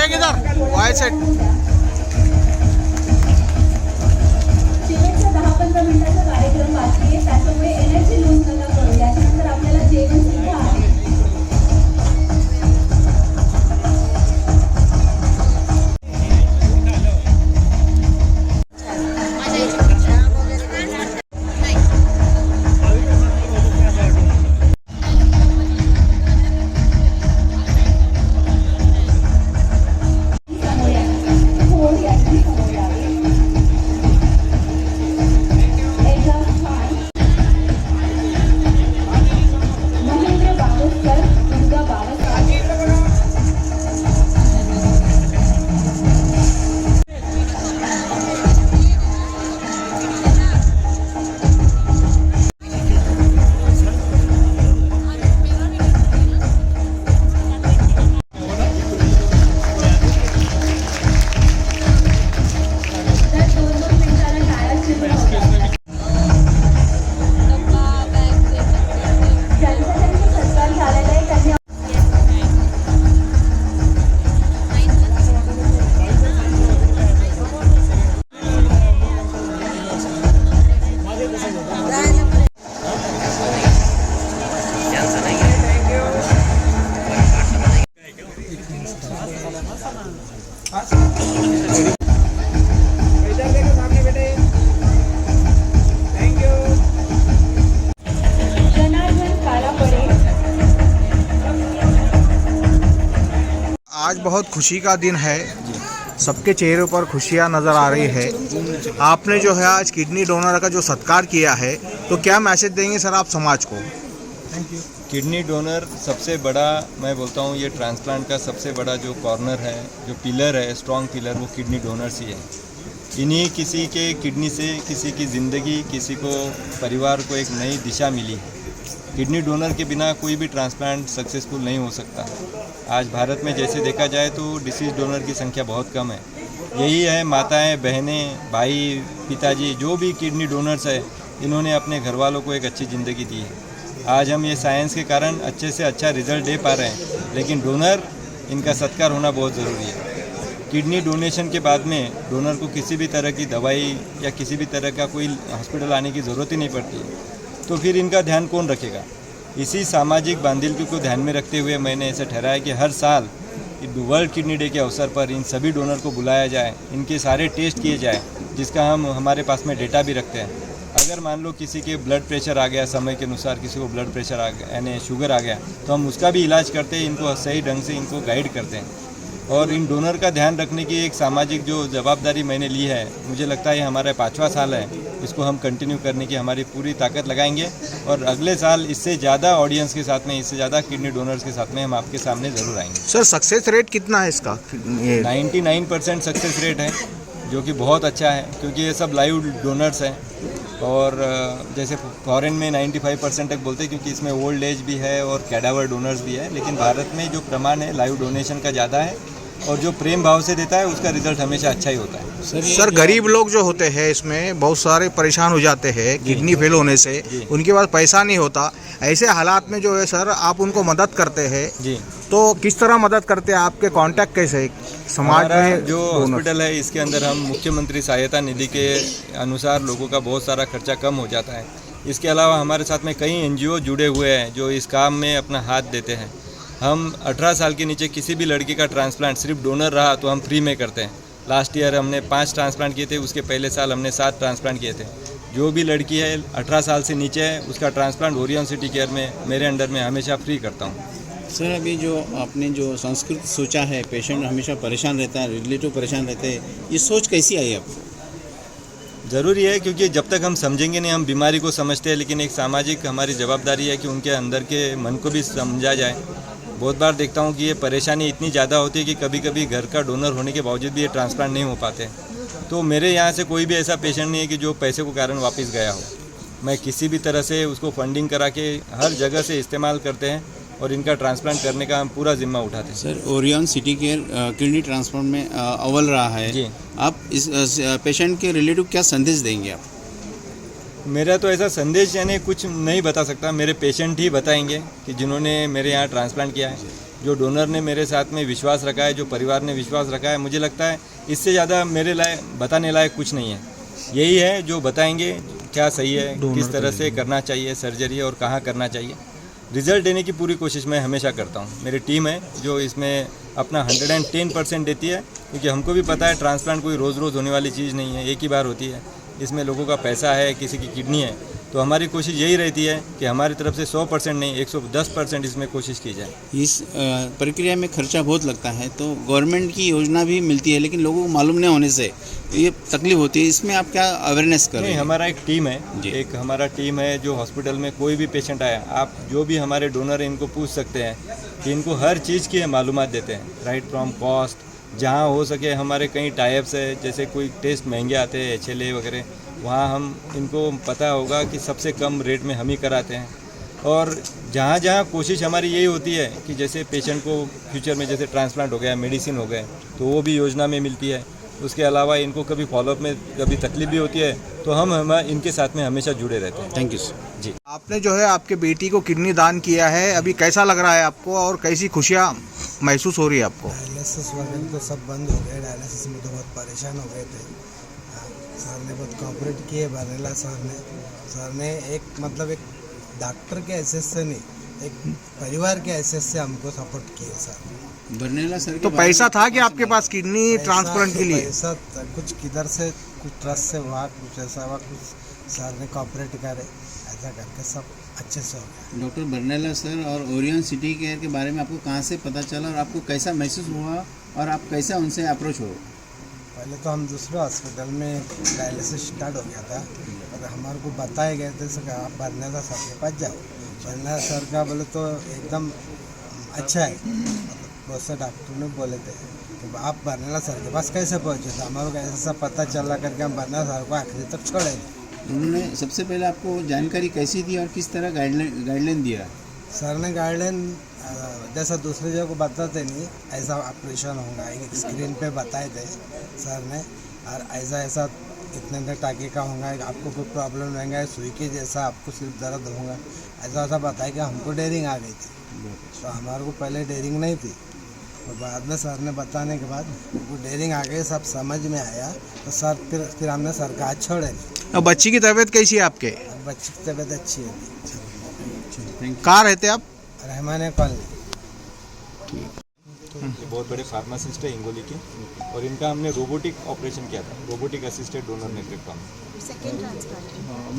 किधर Y set शेवटच्या 10-15 मिनिटाचा कार्यक्रम बाकी आहे, त्याच्यामुळे एनर्जी लूज नका करू. याच्यानंतर आपल्याला जेवण सुद्धा आहे. आज बहुत खुशी का दिन है, सबके चेहरों पर खुशियां नज़र आ रही है। आपने जो है आज किडनी डोनर का जो सत्कार किया है, तो क्या मैसेज देंगे सर आप समाज को? किडनी डोनर सबसे बड़ा, मैं बोलता हूँ ये ट्रांसप्लांट का सबसे बड़ा जो कॉर्नर है, जो पिलर है, स्ट्रॉन्ग पिलर, वो किडनी डोनर्स ही है। इन्हीं किसी के किडनी से किसी की ज़िंदगी, किसी को परिवार को एक नई दिशा मिली है। किडनी डोनर के बिना कोई भी ट्रांसप्लांट सक्सेसफुल नहीं हो सकता। आज भारत में जैसे देखा जाए तो डिसीज डोनर की संख्या बहुत कम है। यही है, माताएं, बहनें, भाई, पिताजी जो भी किडनी डोनर्स है, इन्होंने अपने घर वालों को एक अच्छी ज़िंदगी दी है। आज हम ये साइंस के कारण अच्छे से अच्छा रिज़ल्ट दे पा रहे हैं, लेकिन डोनर, इनका सत्कार होना बहुत ज़रूरी है। किडनी डोनेशन के बाद में डोनर को किसी भी तरह की दवाई या किसी भी तरह का कोई हॉस्पिटल आने की ज़रूरत ही नहीं पड़ती, तो फिर इनका ध्यान कौन रखेगा? इसी सामाजिक बांधिलकी को ध्यान में रखते हुए मैंने ऐसा ठहराया कि हर साल वर्ल्ड किडनी डे के अवसर पर इन सभी डोनर को बुलाया जाए, इनके सारे टेस्ट किए जाए, जिसका हम हमारे पास में डेटा भी रखते हैं। अगर मान लो किसी के ब्लड प्रेशर आ गया, समय के अनुसार किसी को ब्लड प्रेशर आ गया, यानी शुगर आ गया, तो हम उसका भी इलाज करते हैं, इनको सही ढंग से इनको गाइड करते हैं। और इन डोनर का ध्यान रखने की एक सामाजिक जो जवाबदारी मैंने ली है, मुझे लगता है ये हमारा 5वां साल है। इसको हम कंटिन्यू करने की हमारी पूरी ताकत लगाएंगे और अगले साल इससे ज़्यादा ऑडियंस के साथ में, इससे ज़्यादा किडनी डोनर्स के साथ में हम आपके सामने ज़रूर आएंगे। सर सक्सेस रेट कितना है इसका? 99% सक्सेस रेट है, जो कि बहुत अच्छा है, क्योंकि ये सब लाइव डोनर्स हैं। और जैसे फॉरेन में 95% तक बोलते हैं, क्योंकि इसमें ओल्ड एज भी है और कैडावर डोनर्स भी है। लेकिन भारत में जो प्रमाण है लाइव डोनेशन का ज़्यादा है, और जो प्रेम भाव से देता है उसका रिजल्ट हमेशा अच्छा ही होता है। सर गरीब लोग जो होते हैं इसमें बहुत सारे परेशान हो जाते हैं किडनी फेल होने से, उनके पास पैसा नहीं होता। ऐसे हालात में जो है सर आप उनको मदद करते हैं जी, तो किस तरह मदद करते हैं? आपके कांटेक्ट कैसे समाज में? जो हॉस्पिटल है इसके अंदर हम मुख्यमंत्री सहायता निधि के अनुसार लोगों का बहुत सारा खर्चा कम हो जाता है। इसके अलावा हमारे साथ में कई NGO जुड़े हुए हैं जो इस काम में अपना हाथ देते हैं। हम 18 साल के नीचे किसी भी लड़की का ट्रांसप्लांट सिर्फ डोनर रहा तो हम फ्री में करते हैं। लास्ट ईयर हमने 5 ट्रांसप्लांट किए थे, उसके पहले साल हमने 7 ट्रांसप्लांट किए थे। जो भी लड़की है 18 साल से नीचे है, उसका ट्रांसप्लांट ओरियन सिटी केयर में मेरे अंडर में हमेशा फ्री करता हूँ। सर अभी जो आपने जो संस्कृत सोचा है, पेशेंट हमेशा परेशान रहता है, रिलेटिव परेशान रहते हैं, ये सोच कैसी आई आपको? ज़रूरी है, क्योंकि जब तक हम समझेंगे नहीं, हम बीमारी को समझते हैं, लेकिन एक सामाजिक हमारी जवाबदारी है कि उनके अंदर के मन को भी समझा जाए। बहुत बार देखता हूँ कि ये परेशानी इतनी ज़्यादा होती है कि कभी कभी घर का डोनर होने के बावजूद भी ये ट्रांसप्लांट नहीं हो पाते। तो मेरे यहाँ से कोई भी ऐसा पेशेंट नहीं है कि जो पैसे को कारण वापस गया हो। मैं किसी भी तरह से उसको फंडिंग करा के हर जगह से इस्तेमाल करते हैं और इनका ट्रांसप्लांट करने का हम पूरा जिम्मा उठाते हैं। Sir Orion city care kidney transplant में अव्वल रहा है जी। आप इस पेशेंट के रिलेटिव क्या संदेश देंगे आप? मेरा तो ऐसा संदेश यानी कुछ नहीं बता सकता, मेरे पेशेंट ही बताएंगे कि जिन्होंने मेरे यहाँ ट्रांसप्लांट किया है। जो डोनर ने मेरे साथ में विश्वास रखा है, जो परिवार ने विश्वास रखा है, मुझे लगता है इससे ज़्यादा मेरे लायक बताने लायक कुछ नहीं है। यही है जो बताएंगे क्या सही है, किस तरह से करना चाहिए सर्जरी और कहाँ करना चाहिए। रिज़ल्ट देने की पूरी कोशिश मैं हमेशा करता हूँ। मेरी टीम है जो इसमें अपना 110% देती है, क्योंकि हमको भी पता है ट्रांसप्लांट कोई रोज़ रोज़ होने वाली चीज़ नहीं है, एक ही बार होती है। इसमें लोगों का पैसा है, किसी की किडनी है, तो हमारी कोशिश यही रहती है कि हमारी तरफ से 100% नहीं 110% इसमें कोशिश की जाए। इस प्रक्रिया में खर्चा बहुत लगता है, तो गवर्नमेंट की योजना भी मिलती है, लेकिन लोगों को मालूम नहीं होने से ये तकलीफ होती है। इसमें आप क्या अवेयरनेस कर रहे नहीं, हैं? हमारा एक टीम है, जी। एक हमारा टीम है जो हॉस्पिटल में कोई भी पेशेंट आया, आप जो भी हमारे डोनर हैं इनको पूछ सकते हैं कि इनको हर चीज़ की मालूमात देते हैं, राइट फ्रॉम कॉस्ट, जहाँ हो सके हमारे कई टाइप्स है, जैसे कोई टेस्ट महंगे आते हैं HLA वगैरह, वहाँ हम इनको पता होगा कि सबसे कम रेट में हम ही कराते हैं। और जहाँ जहाँ कोशिश हमारी यही होती है कि जैसे पेशेंट को फ्यूचर में जैसे ट्रांसप्लांट हो गया, मेडिसिन हो गए, तो वो भी योजना में मिलती है। उसके अलावा इनको कभी फॉलोअप में कभी तकलीफ भी होती है तो हम इनके साथ में हमेशा जुड़े रहते हैं। Thank you sir. जी। आपने जो है आपके बेटी को किडनी दान किया है, अभी कैसा लग रहा है आपको और कैसी खुशियाँ महसूस हो रही है आपको? डायलिसिस वगैरह तो सब बंद हो गए, डायलिसिस में तो बहुत परेशान हो गए थे। सर ने बहुत कोऑपरेट किए, बरेला सर ने एक डॉक्टर के हैसियत से नहीं, एक परिवार के हैसियत से हमको सपोर्ट किए सर। बर्नेला सर तो पैसा था कि आपके पास किडनी ट्रांसप्लांट के लिए? पैसा कुछ किधर से, कुछ ट्रस्ट से हुआ, कुछ ऐसा हुआ, कुछ सर ने कोऑपरेट करे, ऐसा करके सब अच्छे से हो गया। डॉक्टर बर्नेला सर और ओरियन सिटी केयर के बारे में आपको कहाँ से पता चला और आपको कैसा महसूस हुआ और आप कैसा उनसे अप्रोच हो? पहले तो हम दूसरे हॉस्पिटल में डायलिसिस स्टार्ट हो गया था, और हमारे को बताए गए थे सर आप बर्नेला सर के पास जाओ। बर्नेला सर का बोले तो एकदम अच्छा है, बहुत से डॉक्टर ने बोले थे कि आप बर्नेला सर के पास कैसे पहुँचे, तो हमारे को ऐसा पता चला करके हम बर्नेला सर को आखिरी तक छोड़े। उन्होंने सबसे पहले आपको जानकारी कैसी दी और किस तरह गाइडलाइन दिया? सर ने गाइडलाइन जैसा दूसरे जगह को बताते नहीं, ऐसा ऑपरेशन होगा एक स्क्रीन पे बताए थे सर ने, और ऐसा इतने टाके का होगा, आपको कोई प्रॉब्लम रहेगा, सुई के जैसा आपको सिर्फ दर्द होगा, ऐसा बताया कि हमको डेयरिंग आ गई थी। तो हमारे को पहले डेयरिंग नहीं थी, और बाद में सर ने बताने के बाद वो डेयरिंग आ गई, सब समझ में आया, तो सर फिर हमने सर का हाथ छोड़े नहीं। अब बच्ची की तबीयत कैसी है आपके? बच्ची की तबीयत अच्छी है। कहाँ रहते आप? रहमाने कॉलोनी। ये बहुत बड़े फार्मासिस्ट है हिंगोली के, और इनका हमने रोबोटिक ऑपरेशन किया था, robotic assisted donor nephrectomy.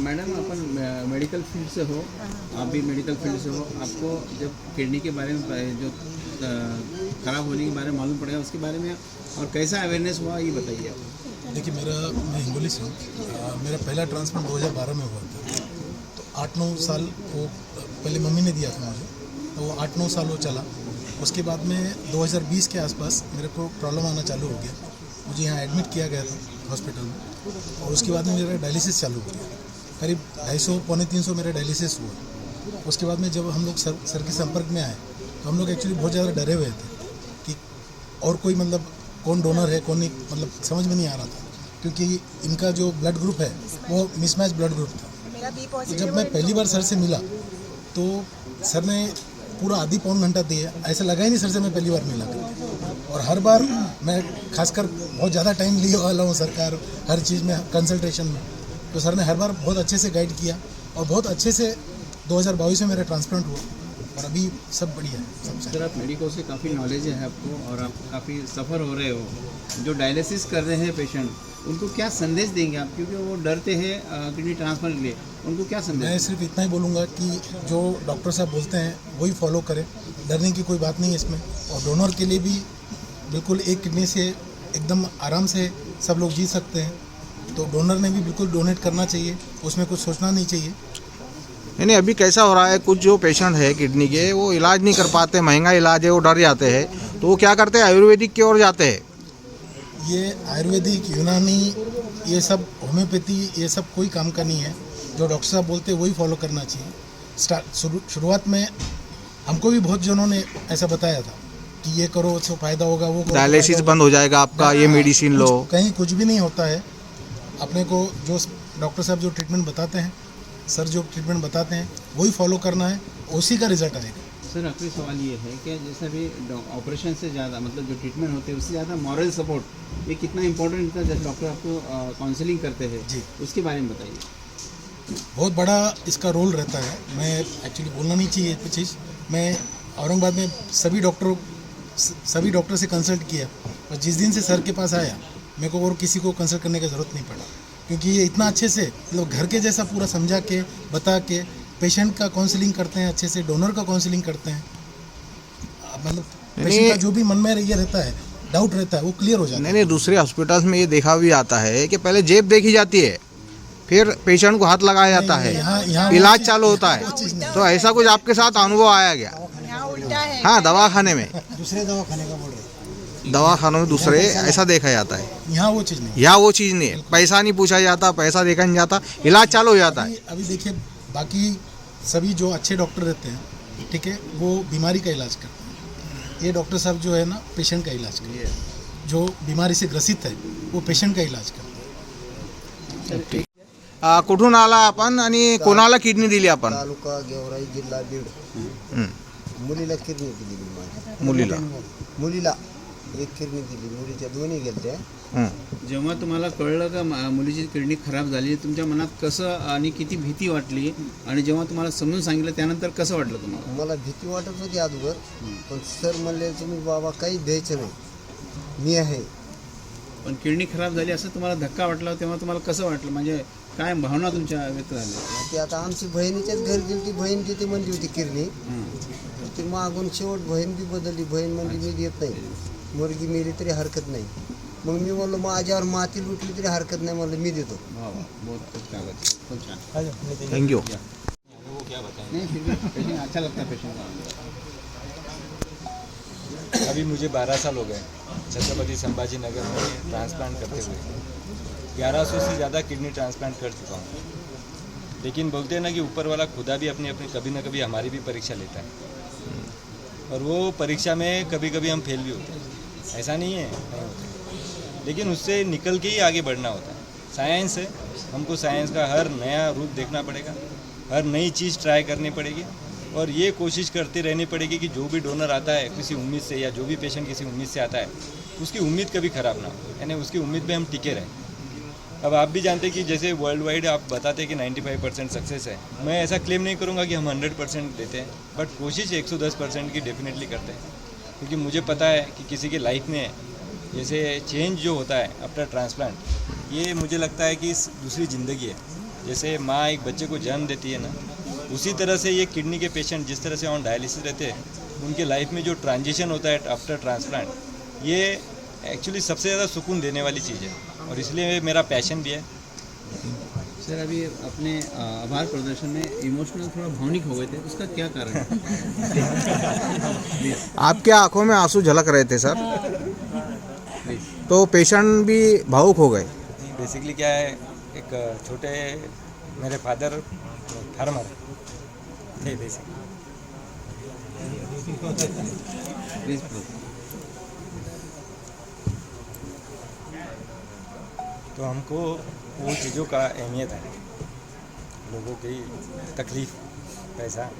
Madam अपन मेडिकल फील्ड से हो, आप भी मेडिकल फील्ड से हो, आपको जब किडनी के बारे में जो खराब होने के बारे में मालूम पड़ेगा उसके बारे में और कैसा अवेयरनेस हुआ ये बताइए आप। देखिए मैं हिंगोली से हूँ। मेरा पहला ट्रांसप्लांट 2012 में हुआ था, तो 8-9 साल वो पहले मम्मी ने दिया था मुझे, तो वो 8-9 साल वो चला। उसके बाद में 2020 के आसपास मेरे को प्रॉब्लम आना चालू हो गया, मुझे यहाँ एडमिट किया गया था हॉस्पिटल में, और उसके बाद में मेरा डायलिसिस चालू हो गया। करीब 250-300 मेरा डायलिसिस हुआ। उसके बाद में जब हम लोग सर के संपर्क में आए तो हम लोग एक्चुअली बहुत ज़्यादा डरे हुए थे कि और कोई कौन डोनर है कौन नहीं, समझ में नहीं आ रहा था, क्योंकि इनका जो ब्लड ग्रुप है वो मिसमैच ब्लड ग्रुप था। तो जब मैं पहली बार सर से मिला तो सर ने पूरा आधी पौन घंटा दिया, ऐसा लगा ही नहीं सर से मैं पहली बार मिला। और हर बार मैं खासकर बहुत ज़्यादा टाइम लिए वाला हूँ सरकार हर चीज़ में कंसल्टेशन में, तो सर ने हर बार बहुत अच्छे से गाइड किया, और बहुत अच्छे से 2022 में मेरा ट्रांसप्लांट हुआ, और अभी सब बढ़िया है। सर आप मेडिकल से काफ़ी नॉलेज है आपको, और आप काफ़ी सफ़र हो रहे हो। जो डायलिसिस कर रहे हैं पेशेंट, उनको क्या संदेश देंगे आप, क्योंकि वो डरते हैं किडनी ट्रांसफर के लिए, उनको क्या संदेश? मैं सिर्फ इतना ही बोलूँगा कि जो डॉक्टर साहब बोलते हैं वही फॉलो करें, डरने की कोई बात नहीं है इसमें। और डोनर के लिए भी बिल्कुल एक किडनी से एकदम आराम से सब लोग जी सकते हैं, तो डोनर ने भी बिल्कुल डोनेट करना चाहिए, उसमें कुछ सोचना नहीं चाहिए। नहीं, अभी कैसा हो रहा है, कुछ जो पेशेंट है किडनी के वो इलाज नहीं कर पाते, महंगा इलाज है, वो डर जाते हैं, तो वो क्या करते हैं, आयुर्वेदिक की ओर जाते हैं। ये आयुर्वेदिक, यूनानी, ये सब होम्योपैथी, ये सब कोई काम का नहीं है। जो डॉक्टर साहब बोलते हैं वही फॉलो करना चाहिए। शुरुआत में हमको भी बहुत जनों ने ऐसा बताया था कि ये करो उससे फ़ायदा होगा, वो करो डायलिसिस बंद हो जाएगा आपका, ये मेडिसिन लो। कहीं कुछ भी नहीं होता है। अपने को जो डॉक्टर साहब जो ट्रीटमेंट बताते हैं, सर जो ट्रीटमेंट बताते हैं वही फॉलो करना है, उसी का रिजल्ट आएगा। सर आखिरी सवाल ये है कि जैसे अभी ऑपरेशन से ज़्यादा मतलब जो ट्रीटमेंट होते हैं उससे ज़्यादा मॉरल सपोर्ट ये कितना इंपॉर्टेंट होता है जब डॉक्टर आपको काउंसलिंग करते हैं जी। उसके बारे में बताइए। बहुत बड़ा इसका रोल रहता है। मैं एक्चुअली बोलना नहीं चाहिए ये चीज़। मैं औरंगाबाद में सभी डॉक्टर से कंसल्ट किया और जिस दिन से सर के पास आया मेरे को और किसी को कंसल्ट करने की ज़रूरत नहीं पड़ा, क्योंकि ये इतना अच्छे से मतलब घर के जैसा पूरा समझा के बता के पेशेंट का काउंसलिंग करते हैं, अच्छे से डोनर का काउंसलिंग करते हैं। मतलब पेशेंट का जो भी मन में ये रहता है डाउट रहता है वो क्लियर हो जाता है। नहीं, दूसरे हॉस्पिटल्स में ये देखा भी जाता है कि पहले जेब देखी जाती है, फिर पेशेंट को हाथ लगाया जाता है, यहाँ इलाज चालू होता है। तो ऐसा कुछ आपके साथ अनुभव आया क्या? हाँ, दवाखाने में, दूसरे दवाखाने का बोल रहे दवाखानों में दूसरे ऐसा देखा जाता है। यहाँ वो चीज़ नहीं। यहाँ वो चीज़ नहीं है, पैसा नहीं पूछा जाता, पैसा देखा नहीं जाता, इलाज चालू हो जाता है। अभी देखिए बाकी सभी जो अच्छे डॉक्टर रहते हैं, ठीक है, वो बीमारी का इलाज करते हैं। ये डॉक्टर साहब जो है ना पेशेंट का इलाज करते हैं। जो बीमारी से ग्रसित है वो पेशेंट का इलाज करते हैं। कुठून आला आपण आणि कोणाला किडनी दिली आपण? तालुका गेवराई जिल्हा बीड. हं, मुलीला किडनी दिली मी माझ्या मुलीला. मुलीला एक किडनी दिली, मुलीच्या दोन्ही गेल्या. हं. जेव्हा तुम्हाला कळलं का मुलीची किडनी खराब झाली तुमच्या मनात कसं आणि किती भीती वाटली आणि जेव्हा तुम्हाला समजून सांगितलं त्यानंतर कसं वाटलं तुम्हाला? मला भीती वाटत होती अगोदर, पण सर म्हणले तुम्ही बाबा काहीच द्यायचं नाही, मी आहे. पण किडनी खराब झाली असं तुम्हाला धक्का वाटला तेव्हा तुम्हाला कसं वाटलं, म्हणजे काय भावना तुमच्या व्यक्त झाल्या? ते आता आमची बहिणीच्याच घरी गेली, ती बहीण देते म्हणली होती किडनी. ती मागून शेवट बहीण बी बदलली. बहीण म्हणली मी देत नाही, मुलगी मेली तरी हरकत नाही. मग मी म्हणलं माझ्यावर माती लुटली तरी हरकत नाही, म्हणलं मी देतो. बहुत खूप कागज खूप छान. थँक्यू. नहीं फिर भी पेशेंट अच्छा लगता है पेशेंट का. अभी मुझे 12 साल हो गए छत्रपति संभाजी नगर में ट्रांसप्लांट करते हुए. 1100 से ज़्यादा किडनी ट्रांसप्लांट कर चुका हूँ. लेकिन बोलते हैं ना कि ऊपर वाला खुदा भी अपनी अपनी कभी ना कभी हमारी भी परीक्षा लेता है, और वो परीक्षा में कभी कभी हम फेल भी होते हैं. ऐसा नहीं है नहीं होते, लेकिन उससे निकल के ही आगे बढ़ना होता है. साइंस है, हमको साइंस का हर नया रूप देखना पड़ेगा, हर नई चीज़ ट्राई करनी पड़ेगी, और ये कोशिश करती रहनी पड़ेगी कि जो भी डोनर आता है किसी उम्मीद से, या जो भी पेशेंट किसी उम्मीद से आता है उसकी उम्मीद कभी ख़राब ना हो, यानी उसकी उम्मीद पे हम टिके रहें. अब आप भी जानते हैं कि जैसे वर्ल्ड वाइड आप बताते हैं कि 95% सक्सेस है. मैं ऐसा क्लेम नहीं करूँगा कि हम 100% देते हैं, बट कोशिश 110% की डेफिनेटली करते हैं, क्योंकि मुझे पता है कि किसी की लाइफ में जैसे चेंज जो होता है आफ्टर ट्रांसप्लांट, ये मुझे लगता है कि दूसरी ज़िंदगी है. जैसे माँ एक बच्चे को जन्म देती है ना, उसी तरह से ये किडनी के पेशेंट जिस तरह से ऑन डायलिसिस रहते हैं, उनके लाइफ में जो ट्रांजिशन होता है आफ्टर ट्रांसप्लांट, ये एक्चुअली सबसे ज़्यादा सुकून देने वाली चीज़ है, और इसलिए मेरा पैशन भी है. सर अभी अपने आभार प्रदर्शन में इमोशनल थोड़ा भावनिक हो गए थे, उसका क्या कारण है? आपके आंखों में आंसू झलक रहे थे सर, तो पेशेंट भी भावुक हो गए. बेसिकली क्या है, एक छोटे मेरे फादर फार्मर थे बेसिकली. Please please. तो हमको वो चीज़ों का अहमियत है, लोगों की तकलीफ, पैसा.